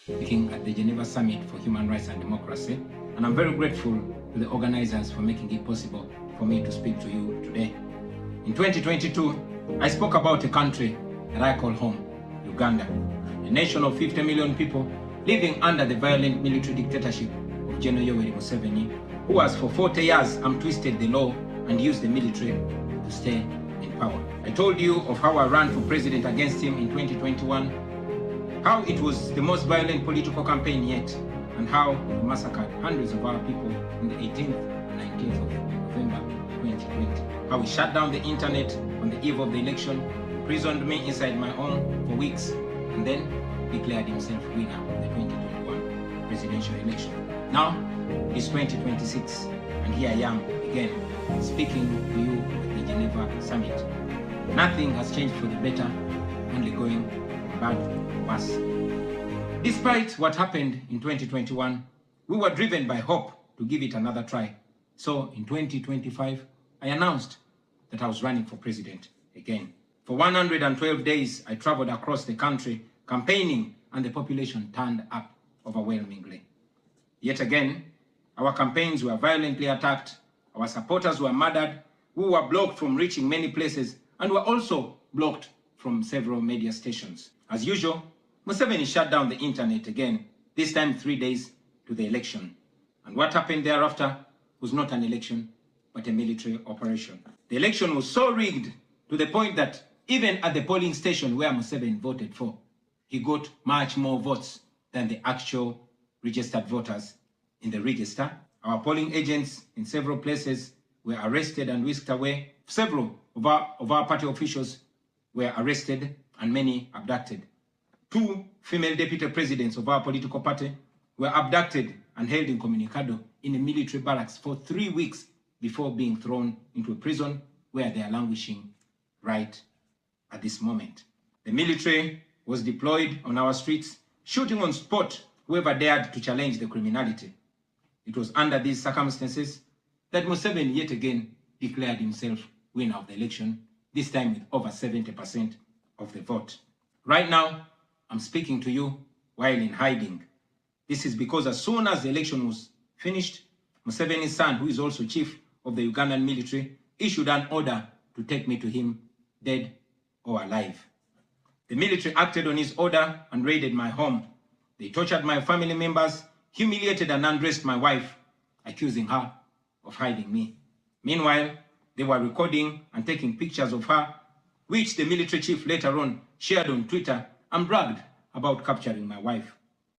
speaking at the Geneva Summit for Human Rights and Democracy, and I'm very grateful to the organizers for making it possible for me to speak to you today. In 2022, I spoke about a country that I call home, Uganda, a nation of 50 million people living under the violent military dictatorship of General Museveni, who has for 40 years twisted the law and used the military to stay in power. I told you of how I ran for president against him in 2021, how it was the most violent political campaign yet, and how he massacred hundreds of our people on the 18th and 19th of November 2020. How he shut down the internet on the eve of the election, imprisoned me inside my home for weeks, and then declared himself winner of the 2021 presidential election. Now, it's 2026, and here I am again, speaking to you at the Geneva Summit. Nothing has changed for the better, only going from bad to worse. Despite what happened in 2021, we were driven by hope to give it another try. So in 2025, I announced that I was running for president again. For 112 days, I traveled across the country campaigning, and the population turned up overwhelmingly. Yet again, our campaigns were violently attacked, our supporters were murdered, we were blocked from reaching many places, and were also blocked from several media stations. As usual, Museveni shut down the internet again, this time 3 days to the election. And what happened thereafter was not an election, but a military operation. The election was so rigged to the point that even at the polling station where Museveni voted for, he got much more votes than the actual registered voters in the register. Our polling agents in several places were arrested and whisked away. Several of our party officials were arrested and many abducted. 2 female deputy presidents of our political party were abducted and held incommunicado in a military barracks for 3 weeks before being thrown into a prison where they are languishing right at this moment. The military was deployed on our streets, shooting on spot whoever dared to challenge the criminality. It was under these circumstances that Museveni yet again declared himself winner of the election, this time with over 70% of the vote. Right now, I'm speaking to you while in hiding. This is because as soon as the election was finished, Museveni's son, who is also chief of the Ugandan military, issued an order to take me to him, dead or alive. The military acted on his order and raided my home. They tortured my family members, humiliated and undressed my wife, accusing her of hiding me. Meanwhile, they were recording and taking pictures of her, which the military chief later on shared on Twitter and bragged about capturing my wife.